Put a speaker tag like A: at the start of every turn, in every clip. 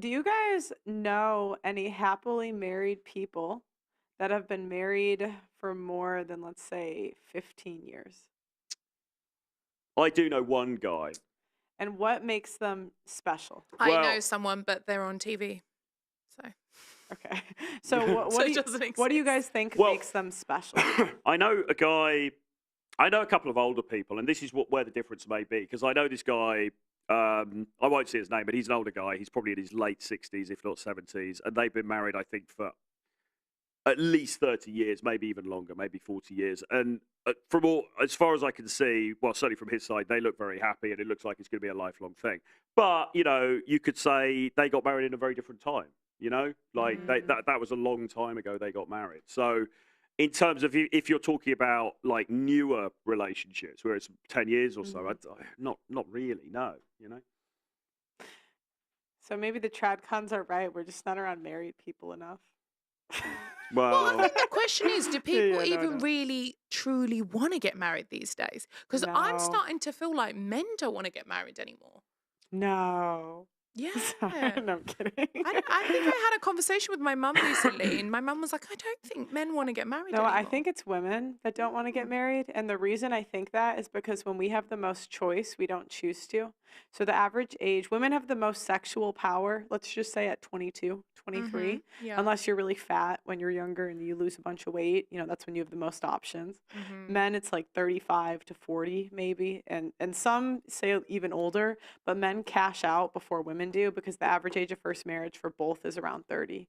A: Do you guys know any happily married people that have been married for more than, let's say, 15 years?
B: I do know one guy.
A: And what makes them special?
C: I know
B: Well,
C: someone, but they're on TV. So,
A: Okay. So what,
C: so
A: what do
C: it
A: you
C: doesn't
A: what do you guys
C: exist.
A: think
B: well,
A: makes them special?
B: I know a guy. I know a couple of older people, and this is where the difference may be. Because I know this guy. I won't say his name, but he's an older guy. He's probably in his late 60s, if not 70s, and they've been married, I think, for at least 30 years, maybe even longer, maybe 40 years. And from all, as far as I can see, well, certainly from his side, they look very happy, and it looks like it's going to be a lifelong thing. But you could say they got married in a very different time. Like that was a long time ago they got married. So, in terms of if you're talking about like newer relationships, where it's 10 years or so, not really, no.
A: So maybe the trad cons are right. We're just not around married people enough.
C: Well, I
B: Well,
C: think the question is, do people
A: Yeah,
C: even
A: no.
C: really, truly want to get married these days? Because I'm
A: No.
C: starting to feel like men don't want to get married anymore.
A: No.
C: Yeah.
A: Sorry, no, I'm kidding.
C: I think I had a conversation with my mum recently, and my mum was like, I don't think men want to get married
A: No,
C: anymore.
A: I think it's women that don't want to get married. And the reason I think that is because when we have the most choice, we don't choose to. So the average age, women have the most sexual power, let's just say at 22, 23.
C: Yeah.
A: Unless you're really fat when you're younger and you lose a bunch of weight, that's when you have the most options. Men, it's like 35 to 40 maybe. And some say even older, but men cash out before women do because the average age of first marriage for both is around 30.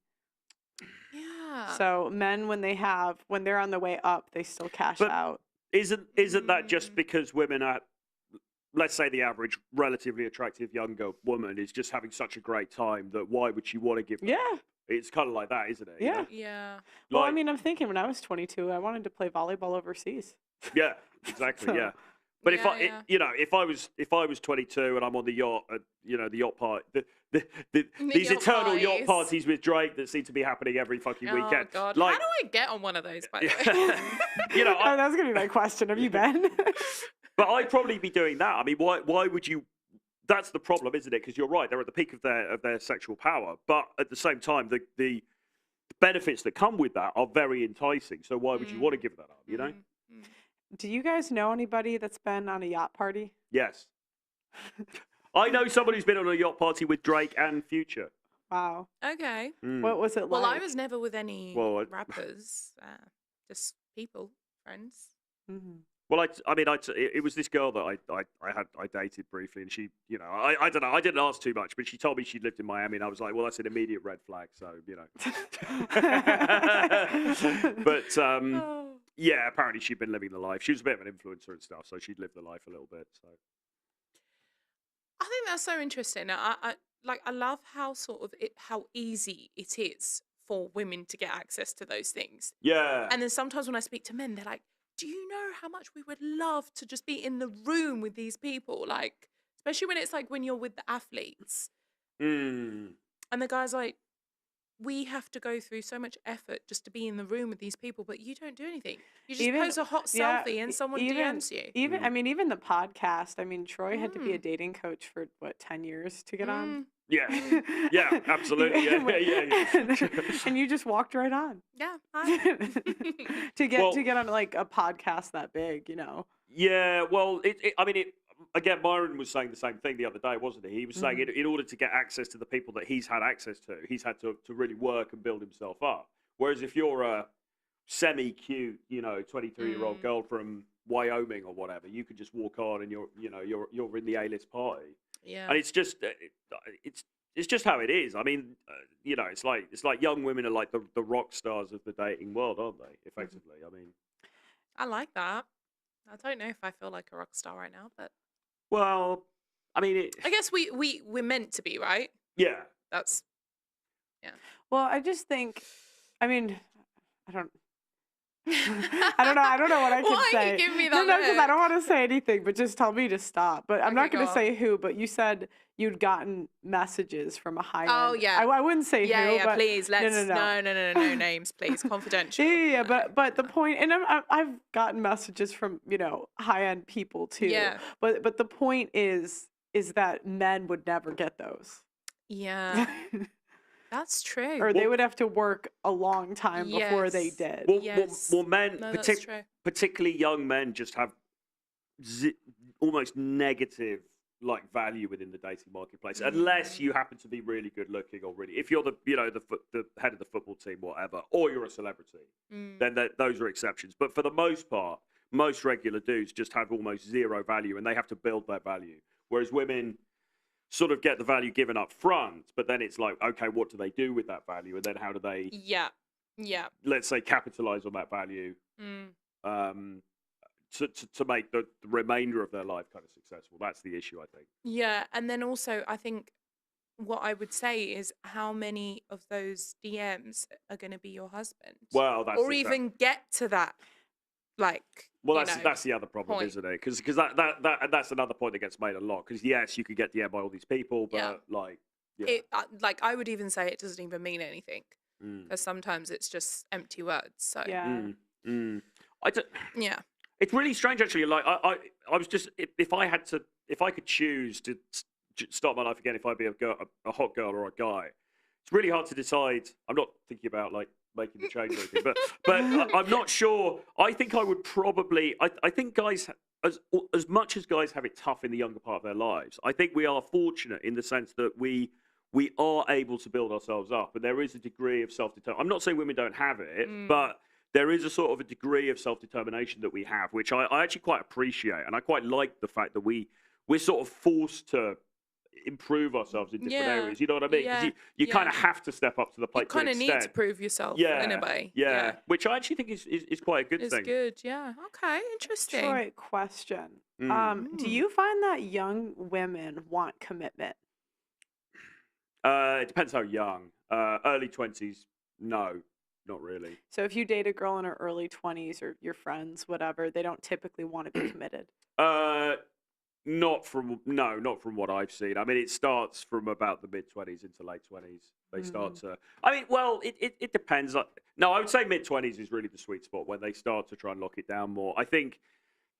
C: Yeah.
A: So men, when they're on the way up, they still cash
B: But
A: out.
B: isn't that just because women are, let's say the average relatively attractive younger woman is just having such a great time that why would she want to give that
A: Yeah.
B: up? It's kind of like that, isn't it?
A: Yeah.
C: Yeah.
A: Well, I
B: Like,
A: mean, I'm thinking when I was 22, I wanted to play volleyball overseas.
B: yeah, exactly,
A: So,
B: yeah. But
C: Yeah, yeah.
B: if I was 22 and I'm on the yacht, the yacht party, these
C: yacht
B: eternal yacht
C: parties.
B: parties with Drake that seem to be happening every fucking
C: Oh,
B: weekend.
C: God.
B: Like,
C: How do I get on one of those, by the way?
A: Oh, that's gonna be my question. Have you been?
B: But I'd probably be doing that. I mean, why would you? That's the problem, isn't it? Because you're right; they're at the peak of their sexual power, but at the same time, the benefits that come with that are very enticing. So why would you want to give that up?
A: Do you guys know anybody that's been on a yacht party?
B: Yes. I know someone who's been on a yacht party with Drake and Future.
A: Wow.
C: Okay.
A: What was it like?
C: Well, I was never with any
B: Well,
C: rappers, just people, friends.
B: Well, it was this girl that I dated briefly, and she, I don't know, I didn't ask too much, but she told me she lived in Miami, and I was like, well, that's an immediate red flag, so But yeah, apparently she'd been living the life. She was a bit of an influencer and stuff, so she'd lived the life a little bit. So
C: I think that's so interesting. I love how how easy it is for women to get access to those things.
B: yeah,
C: And then sometimes when I speak to men, they're like, do you know how much we would love to just be in the room with these people? Like, especially when it's like when you're with the athletes. And the guy's like, we have to go through so much effort just to be in the room with these people, but you don't do anything. You just post a hot selfie and someone DMs you.
A: Even the podcast. I mean, Troy had to be a dating coach for 10 years to get on.
B: yeah, yeah, absolutely, yeah.
A: And you just walked right on.
C: Yeah.
A: to get on like a podcast that big,
B: Yeah, well, again, Myron was saying the same thing the other day, wasn't he? He was saying in order to get access to the people that he's had access to, he's had to really work and build himself up. Whereas if you're a semi-cute, 23-year-old girl from Wyoming or whatever, you could just walk on and you're in the A-list party.
C: Yeah.
B: And it's just how it is. I mean, it's like young women are like the rock stars of the dating world, aren't they? Effectively, I mean.
C: I like that. I don't know if I feel like a rock star right now, but
B: Well, I mean,
C: I guess we're meant to be, right?
B: yeah.
C: That's
A: Well, I just think, I mean, I don't know what I can
C: Why
A: say.
C: are you giving me
A: No,
C: that
A: because I don't
C: look?
A: want to say anything, but just tell me to stop. But I'm not
C: Okay,
A: going
C: go
A: to say who, but you said you'd gotten messages from a high
C: Oh,
A: end.
C: yeah.
A: I wouldn't say
C: Yeah,
A: who,
C: yeah,
A: but
C: please, let's no names, please, confidential.
A: yeah, but the point, and I've gotten messages from high end people too.
C: Yeah.
A: But the point is that men would never get those.
C: Yeah, that's true.
A: Or they would have to work a long time before they
C: Yes.
A: did.
B: Well, men,
C: No, that's true.
B: particularly young men, just have almost negative like value within the dating marketplace, unless you happen to be really good looking or really, if you're the the head of the football team, whatever, or you're a celebrity, then those are exceptions. But for the most part, most regular dudes just have almost zero value, and they have to build their value. Whereas women sort of get the value given up front, but then it's like, okay, what do they do with that value, and then how do they, let's say, capitalize on that value? To make the remainder of their life kind of successful. That's the issue, I think.
C: Yeah, and then also I think what I would say is how many of those DMs are going to be your husband?
B: Well, that's
C: or even get to that, like.
B: Well, that's the other problem,
C: point.
B: isn't it? Because that's another point that gets made a lot. Because yes, you could get DM'd by all these people, but like,
C: like I would even say it doesn't even mean anything, because sometimes it's just empty words. So
B: It's really strange, actually. Like, I was just, if I could choose to start my life again, if I'd be a hot girl or a guy, it's really hard to decide. I'm not thinking about like making the change or anything, but I'm not sure. I think I would probably. I think guys, as much as guys have it tough in the younger part of their lives, I think we are fortunate in the sense that we are able to build ourselves up, and there is a degree of self-determination. I'm not saying women don't have it, but there is a sort of a degree of self-determination that we have, which I actually quite appreciate. And I quite like the fact that we're sort of forced to improve ourselves in different areas. You know what I mean? Because you kind of have to step up to the plate.
C: You kind of need to prove yourself in a way.
B: Yeah. Which I actually think is quite a good thing.
C: It's good, yeah. Okay, interesting.
A: Troy, question. Do you find that young women want commitment?
B: It depends how young. Early 20s, no. Not really.
A: So if you date a girl in her early 20s or your friends, whatever, they don't typically want to be committed?
B: Not from what I've seen. I mean, it starts from about the mid-20s into late 20s. They start to... I mean, well, it depends. No, I would say mid-20s is really the sweet spot when they start to try and lock it down more. I think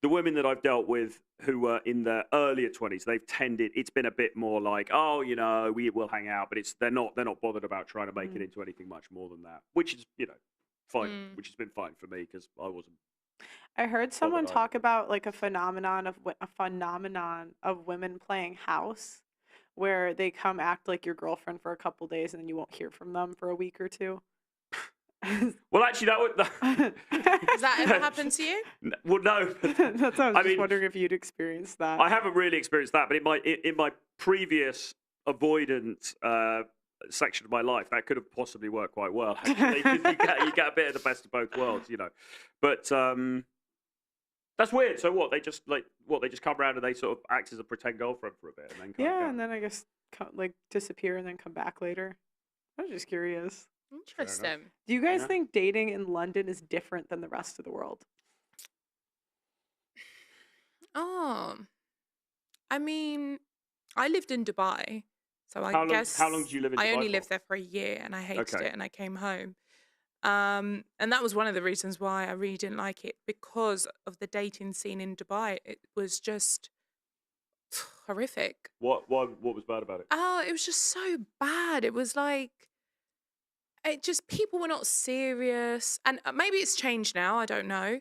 B: the women that I've dealt with who were in their earlier 20s, it's been a bit more like, oh, we will hang out, but they're not bothered about trying to make it into anything much more than that, which is, fine, which has been fine for me because I wasn't.
A: I heard someone talk about like a phenomenon of women playing house, where they come act like your girlfriend for a couple days and then you won't hear from them for a week or two.
B: Well, actually, that would.
C: Has that ever happened to you?
B: Well, no.
A: That's why I was just wondering if you'd experienced that.
B: I haven't really experienced that, but in my previous avoidant section of my life, that could have possibly worked quite well. Actually, 'cause you get a bit of the best of both worlds, But that's weird. So what? They just come around and they sort of act as a pretend girlfriend for a bit, and then
A: and then I guess like disappear and then come back later. I was just curious.
C: Interesting.
A: Do you guys think dating in London is different than the rest of the world?
C: I mean, I lived in Dubai, so I guess
B: how long did you live in Dubai?
C: I only lived there for a year, and I hated it, and I came home. And that was one of the reasons why I really didn't like it, because of the dating scene in Dubai. It was just horrific.
B: What was bad about it?
C: Oh, it was just so bad. It was like, people were not serious, and maybe it's changed now, I don't know,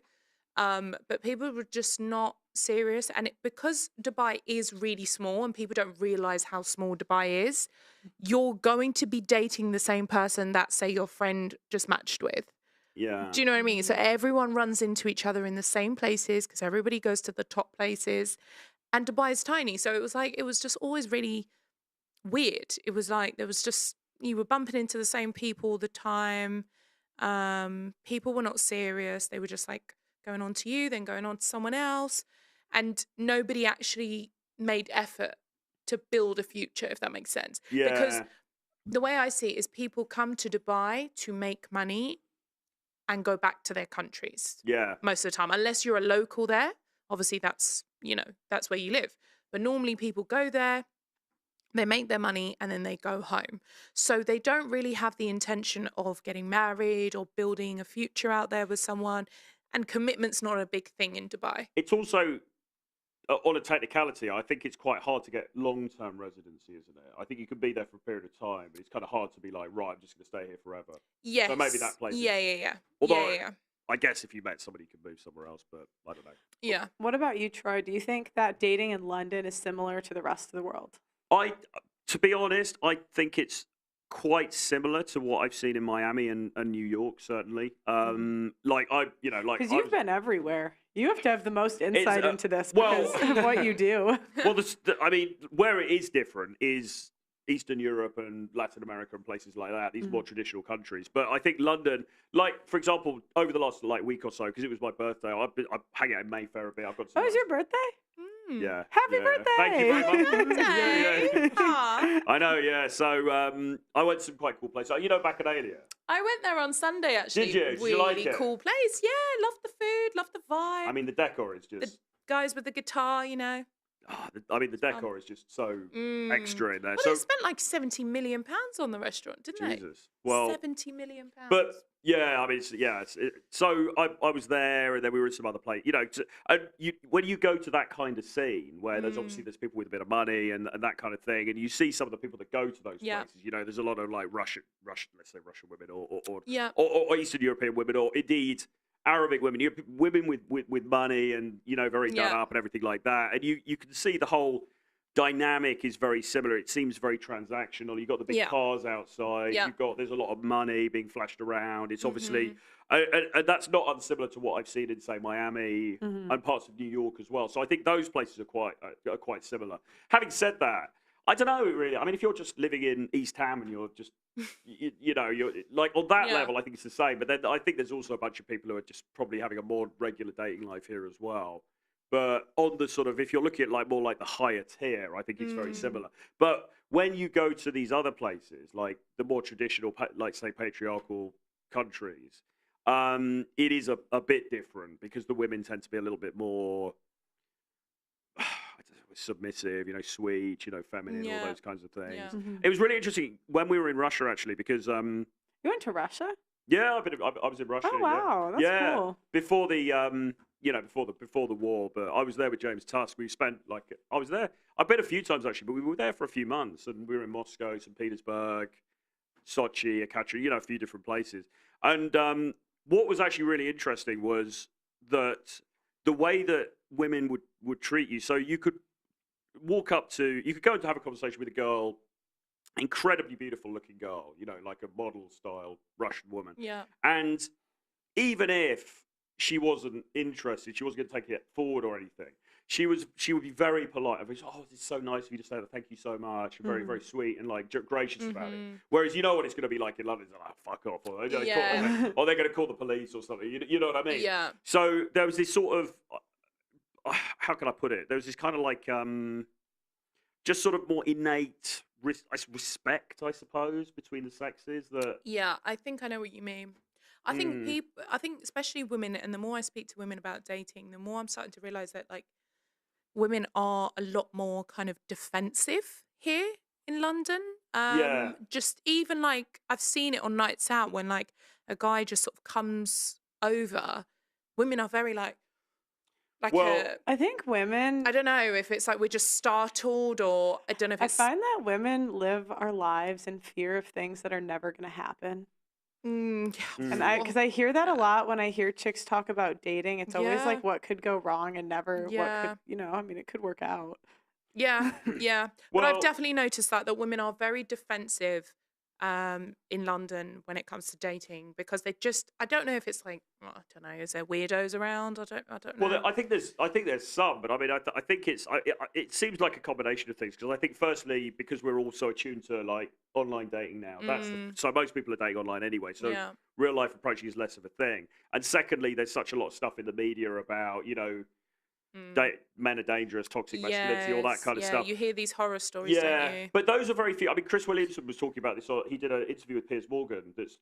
C: but people were just not serious, and because Dubai is really small and people don't realize how small Dubai is, you're going to be dating the same person that, say, your friend just matched with.
B: Yeah.
C: Do you know what I mean? So everyone runs into each other in the same places because everybody goes to the top places, and Dubai is tiny, so it was just always really weird. It was like you were bumping into the same people all the time. People were not serious. They were just like going on to you, then going on to someone else. And nobody actually made effort to build a future, if that makes sense.
B: Yeah.
C: Because the way I see it is people come to Dubai to make money and go back to their countries.
B: Yeah.
C: Most of the time, unless you're a local there. Obviously, that's where you live. But normally people go there, they make their money, and then they go home. So they don't really have the intention of getting married or building a future out there with someone. And commitment's not a big thing in Dubai.
B: It's also, on a technicality, I think it's quite hard to get long-term residency, isn't it? I think you can be there for a period of time, but it's kind of hard to be like, right, I'm just going to stay here forever.
C: Yes.
B: So maybe that plays.
C: Yeah.
B: Although, I guess if you met somebody, you could move somewhere else, but I don't know.
C: Yeah.
A: What about you, Troy? Do you think that dating in London is similar to the rest of the world?
B: To be honest, I think it's quite similar to what I've seen in Miami and New York, certainly. Because
A: you've been everywhere. You have to have the most insight into this
B: well-
A: because of what you do.
B: Well, I mean, where it is different is Eastern Europe and Latin America and places like that, these more traditional countries. But I think London, like, for example, over the last week or so, because it was my birthday, I hang out in Mayfair a bit. I've got some.
A: Oh, it's your birthday?
B: Yeah.
A: Happy birthday!
B: Thank you very much.
C: Happy birthday!
B: Yeah. I know, yeah. So I went to some quite cool places. You know, Bacchanalia.
C: I went there on Sunday, actually.
B: Did you? Did
C: really
B: you like it?
C: Cool place. Yeah, love the food, love the vibe.
B: I mean, the decor is just.
C: The guys with the guitar, you know.
B: The decor is just so extra in there.
C: Well,
B: so
C: they spent like £70 million on the restaurant, didn't they?
B: Jesus. Well,
C: £70 million.
B: But yeah, I mean, so I was there, and then we were in some other place. You know, when you go to that kind of scene where there's people with a bit of money and that kind of thing, and you see some of the people that go to those places. You know, there's a lot of like Russian, let's say Russian women, or Eastern European women, or indeed Arabic women, women with money and, you know, very done up and everything like that. And you can see the whole dynamic is very similar. It seems very transactional. You've got the big cars outside. There's a lot of money being flashed around. It's obviously, and that's not unsimilar to what I've seen in, say, Miami and parts of New York as well. So I think those places are quite similar. Having said that, I don't know, really. I mean, if you're just living in East Ham and you're just, you're like on that level, I think it's the same. But then I think there's also a bunch of people who are just probably having a more regular dating life here as well. But on the sort of, if you're looking at like more like the higher tier, I think it's very similar. But when you go to these other places, like the more traditional, like say patriarchal countries, it is a bit different because the women tend to be a little bit more submissive, you know, sweet, you know, feminine, all those kinds of things. It was really interesting when we were in Russia, actually, because
A: you went to Russia?
B: Yeah, I was in Russia.
A: Oh wow, that's cool.
B: Before the before the war, but I was there with James Tusk. I was there. I've been a few times actually, but we were there for a few months, and we were in Moscow, St. Petersburg, Sochi, Ekaterinburg, you know, a few different places. And what was actually really interesting was that the way that women would treat you. So you could go and have a conversation with a girl, incredibly beautiful looking girl, you know, like a model style Russian woman. Yeah. And even if she wasn't interested, she wasn't going to take it forward or anything, she would be very polite. She's, oh, it's so nice of you to say that. Thank you so much. Very, very sweet and like gracious about it. Whereas you know what it's going to be like in London. It's like, oh, fuck off. Or they're going to call the police or something. You know what I mean? Yeah. So there was this sort of, how can I put it? There was this kind of like, just sort of more innate respect, I suppose, between the sexes.
C: Yeah, I think I know what you mean. I think especially women, and the more I speak to women about dating, the more I'm starting to realize that like women are a lot more kind of defensive here in London. Just even like I've seen it on nights out when like a guy just sort of comes over, women are very like
A: I think women,
C: I don't know if it's like we're just startled, or I don't know if
A: I
C: it's
A: find that women live our lives in fear of things that are never going to happen. And because I hear that a lot when I hear chicks talk about dating. It's always like what could go wrong and never what could, you know, I mean, it could work out.
C: Yeah. But I've definitely noticed that women are very defensive in London when it comes to dating, because they just, I don't know if it's like, I don't know, is there weirdos around? I don't know.
B: Well, I think there's some, but I mean, I think it seems like a combination of things, because I think firstly, because we're all so attuned to like online dating now, so most people are dating online anyway, so real life approaching is less of a thing. And secondly, there's such a lot of stuff in the media about, you know, men are dangerous, toxic masculinity, all that kind of stuff.
C: You hear these horror stories, don't you?
B: But those are very few. I mean, Chris Williamson was talking about this. He did an interview with Piers Morgan that's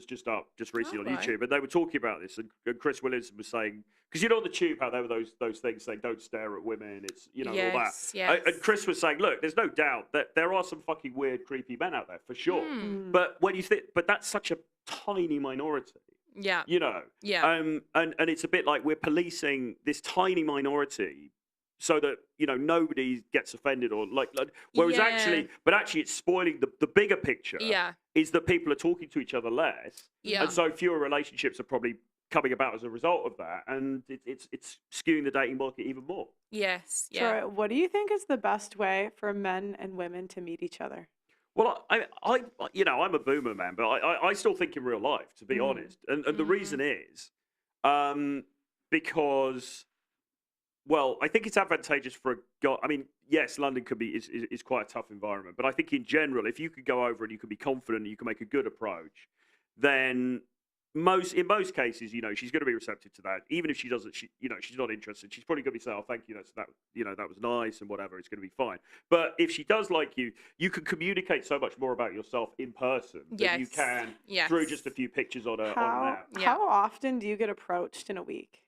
B: just up just recently on YouTube, and they were talking about this. And Chris Williamson was saying, because you know on the tube how there were those things saying don't stare at women, it's all that.
C: Yes.
B: And Chris was saying, look, there's no doubt that there are some fucking weird, creepy men out there for sure. But when you think, but that's such a tiny minority.
C: Yeah.
B: You know. Yeah. And it's a bit like we're policing this tiny minority so that nobody gets offended or like whereas actually it's spoiling the bigger picture. Is that people are talking to each other less, and so fewer relationships are probably coming about as a result of that, and it's skewing the dating market even more.
C: Yes.
A: Troy, what do you think is the best way for men and women to meet each other?
B: Well, I'm a boomer, man, but I still think in real life, to be honest, and the reason is because. Well, I think it's advantageous for a guy. I mean, yes, London could be is quite a tough environment, but I think in general, if you could go over and you can be confident and you can make a good approach, then in most cases, she's going to be receptive to that. Even if she doesn't, she's not interested. She's probably going to be saying, "Oh, thank you, that was nice," and whatever. It's going to be fine. But if she does like you, you can communicate so much more about yourself in person than you can through just a few pictures on an app.
A: How often do you get approached in a week?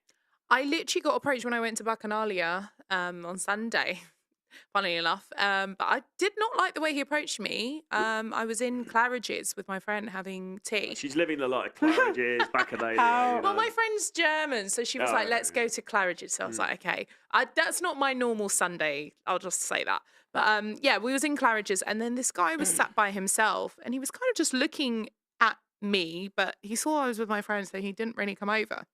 C: I literally got approached when I went to Bacchanalia on Sunday, funnily enough. But I did not like the way he approached me. I was in Claridge's with my friend having tea.
B: She's living the life. Claridge's, Bacchanalia.
C: Well, my friend's German, so she was like, let's go to Claridge's. So I was like, okay. That's not my normal Sunday. I'll just say that. But we was in Claridge's, and then this guy was sat by himself, and he was kind of just looking at me, but he saw I was with my friend, so he didn't really come over.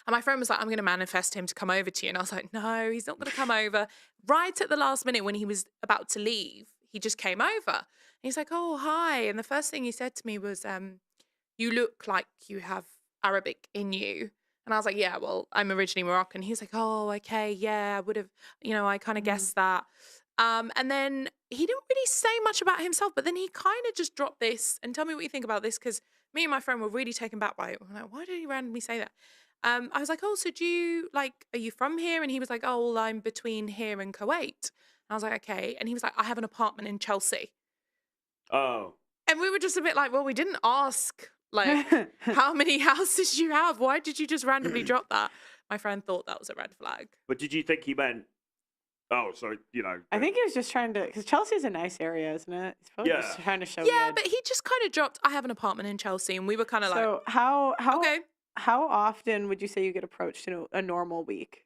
C: And my friend was like, I'm going to manifest him to come over to you. And I was like, no, he's not going to come over. Right at the last minute when he was about to leave, he just came over. And he's like, oh, hi. And the first thing he said to me was, you look like you have Arabic in you. And I was like, yeah, well, I'm originally Moroccan. He's like, oh, okay, yeah, I would have, I kind of guessed that. And then he didn't really say much about himself, but then he kind of just dropped this. And tell me what you think about this, because me and my friend were really taken back by it. I'm like, why did he randomly say that? I was like, oh, so are you from here? And he was like, oh, well, I'm between here and Kuwait. And I was like, okay. And he was like, I have an apartment in Chelsea.
B: Oh.
C: And we were just a bit like, well, we didn't ask, like, how many houses you have. Why did you just randomly drop that? My friend thought that was a red flag.
B: But did you think he meant, oh, so,
A: I think he was just trying to, because Chelsea's a nice area, isn't it? He's probably just trying to show
C: but he just kind of dropped, I have an apartment in Chelsea. And we were kind of
A: so how often would you say you get approached in a normal week?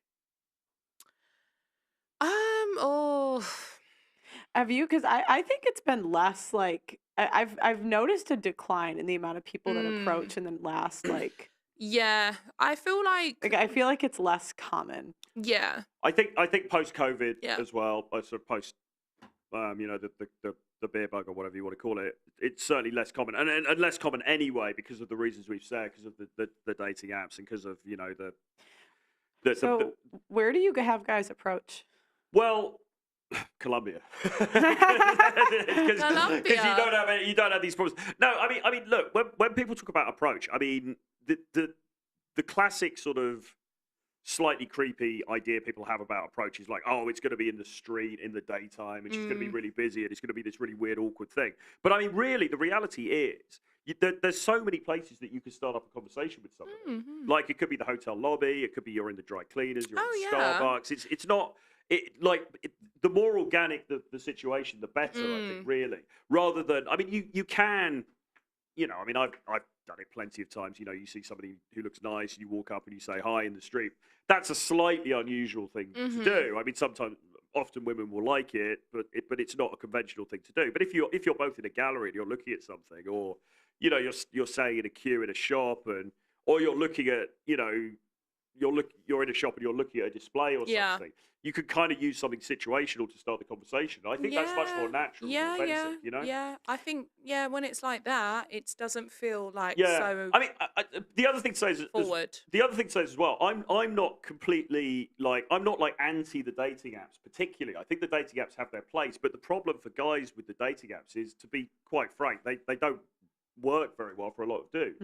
A: Have you? Because I think it's been less. Like I've noticed a decline in the amount of people that approach in the last like.
C: Yeah, I feel like
A: it's less common.
C: Yeah,
B: I think post COVID as well. Sort of post, the beer bug or whatever you want to call it, it's certainly less common, and less common anyway because of the reasons we've said, because of the dating apps and because of
A: where do you have guys approach?
B: Well, Colombia, because you don't have these problems. No, I mean, look, when people talk about approach, I mean the classic sort of slightly creepy idea people have about approach is like, oh, it's going to be in the street in the daytime, and she's going to be really busy, and it's going to be this really weird, awkward thing. But I mean, really, the reality is there's so many places that you can start up a conversation with somebody. Like, it could be the hotel lobby, it could be you're in the dry cleaners, you're in Starbucks. It's not. The more organic the situation, the better. I think, really, rather than, I mean, you can. I mean, I've done it plenty of times. You see somebody who looks nice, you walk up and you say hi in the street. That's a slightly unusual thing to do. I mean, often women will like it, but it's not a conventional thing to do. But if you're both in a gallery and you're looking at something, or you're saying in a queue in a shop, or you're looking at you're in a shop and you're looking at a display or something, you could kind of use something situational to start the conversation. I think that's much more natural, more authentic,
C: Yeah, I think, when it's like that, it doesn't feel like so.
B: I mean, the other thing to say is
C: forward.
B: The other thing to say as well, I'm not completely I'm not like anti the dating apps particularly. I think the dating apps have their place, but the problem for guys with the dating apps is, to be quite frank, they don't work very well for a lot of dudes.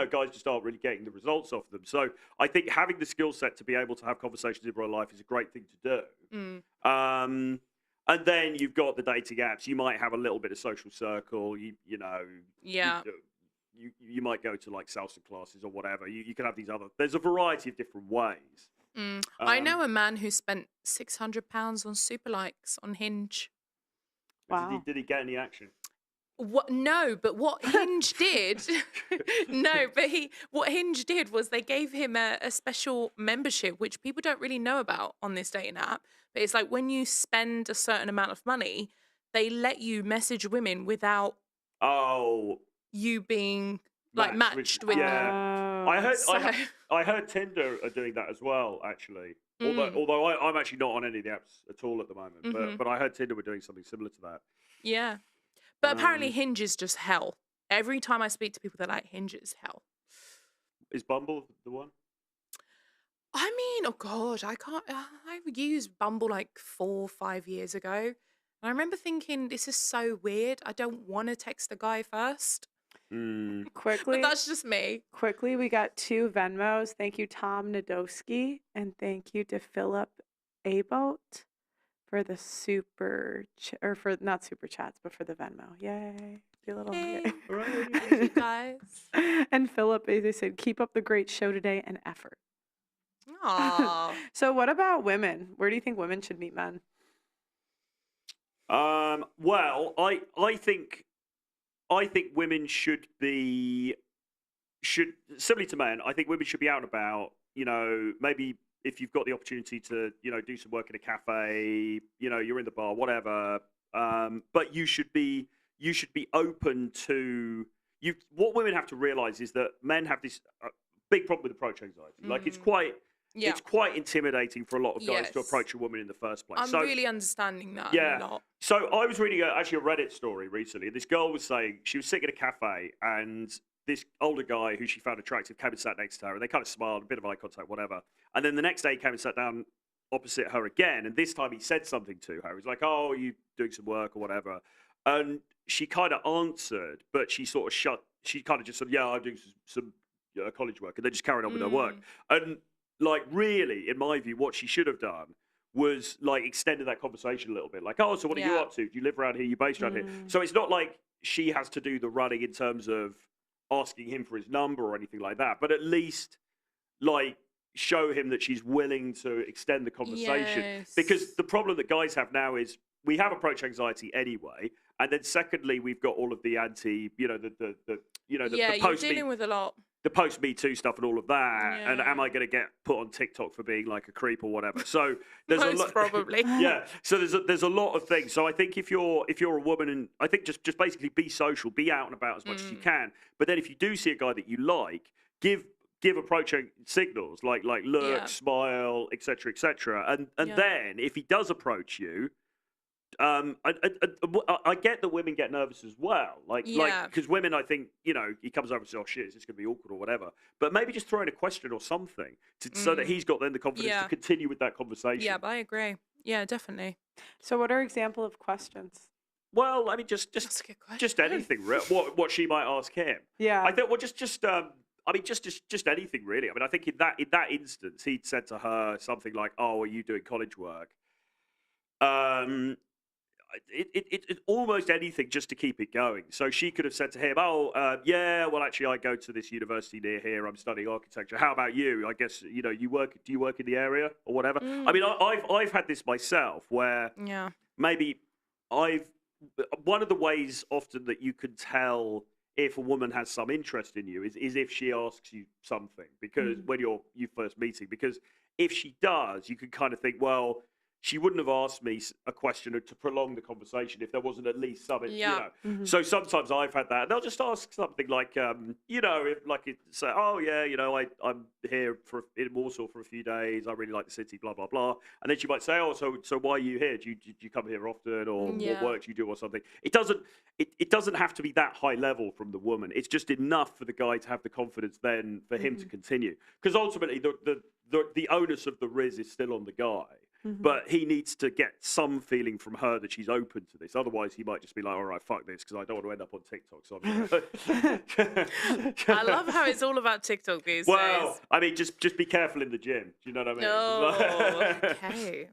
B: Guys just aren't really getting the results off them. So I think having the skill set to be able to have conversations in real life is a great thing to do. And then you've got the dating apps. You might have a little bit of social circle. You might go to like salsa classes or whatever. You can have these other. There's a variety of different ways.
C: I know a man who spent £600 on super likes on Hinge.
A: Wow.
B: Did he get any action?
C: What? No, but what Hinge did? No, but what Hinge did was they gave him a special membership, which people don't really know about on this dating app. But it's like when you spend a certain amount of money, they let you message women without you being like matched with them.
B: I heard Tinder are doing that as well, actually. Although I'm actually not on any of the apps at all at the moment, but I heard Tinder were doing something similar to that.
C: Yeah. But apparently Hinge is just hell. Every time I speak to people, they're like, Hinge is hell.
B: Is Bumble the one?
C: I mean, oh God, I can't. I used Bumble like 4 or 5 years ago. And I remember thinking, this is so weird. I don't want to text a guy first.
A: Quickly.
C: But that's just me.
A: Quickly, we got 2 Venmos. Thank you, Tom Nadowski. And thank you to Philip Abot for the not super chats, but for the Venmo. Yay. Be a little
C: Yay.
A: Right.
C: Thank you guys.
A: And Philip, they said, keep up the great show today and effort.
C: Aww.
A: So what about women? Where do you think women should meet men?
B: Well, I think women should similarly to men. I think women should be out and about. You know, maybe if you've got the opportunity to, you know, do some work in a cafe. You know, you're in the bar, whatever. But you should be open to you. What women have to realize is that men have this big problem with approach anxiety. Like it's quite intimidating for a lot of guys to approach a woman in the first place.
C: I'm really understanding that a lot.
B: So I was reading actually a Reddit story recently. This girl was saying she was sitting at a cafe and this older guy who she found attractive came and sat next to her and they kind of smiled, a bit of eye contact, whatever. And then the next day he came and sat down opposite her again. And this time he said something to her. He was like, oh, are you doing some work or whatever? And she kind of answered, but she sort of she kind of just said, yeah, I'm doing some college work. And then just carried on with her work. And like, really, in my view, what she should have done was like extended that conversation a little bit. Like, oh, so what are you up to? Do you live around here? You based around here? So it's not like she has to do the running in terms of asking him for his number or anything like that. But at least like show him that she's willing to extend the conversation. Because the problem that guys have now is we have approach anxiety anyway. And then secondly, we've got all of the the
C: you're dealing with a lot.
B: The post Me Too stuff and all of that, and am I going to get put on TikTok for being like a creep or whatever? So there's a lot,
C: probably.
B: Yeah. So there's a lot of things. So I think if you're a woman, and I think just basically be social, be out and about as much as you can. But then if you do see a guy that you like, give approaching signals like look, smile, etc., and then if he does approach you. I get that women get nervous as well, like because women, I think, you know, he comes over and says, "Oh shit, is this going to be awkward or whatever?" But maybe just throw in a question or something so that he's got then the confidence to continue with that conversation.
C: Yeah, I agree. Yeah, definitely.
A: So, what are example of questions?
B: Well, I mean, just anything. What she might ask him. Yeah, I think. Well, just anything really. I mean, I think in that instance, he'd said to her something like, "Oh, are you doing college work?" It almost anything just to keep it going. So she could have said to him, "Oh, yeah, well, actually, I go to this university near here. I'm studying architecture. How about you? I guess you know, do you work in the area or whatever?" I mean, I've had this myself where maybe one of the ways often that you can tell if a woman has some interest in you is if she asks you something, because when you first meeting, because if she does, you can kind of think, well, she wouldn't have asked me a question to prolong the conversation if there wasn't at least something, you know. So sometimes I've had that. And they'll just ask something like, you know, say, "Oh, yeah, you know, I'm here in Warsaw for a few days. I really like the city, blah, blah, blah." And then she might say, "Oh, so why are you here? Do you come here often, or what work do you do or something?" It doesn't have to be that high level from the woman. It's just enough for the guy to have the confidence then for him to continue. Because ultimately, the onus of the riz is still on the guy. But he needs to get some feeling from her that she's open to this. Otherwise, he might just be like, "All right, fuck this," because I don't want to end up on TikTok. So
C: I love how it's all about TikTok these days.
B: Well, I mean, just be careful in the gym. Do you know what I mean?
C: No. Okay.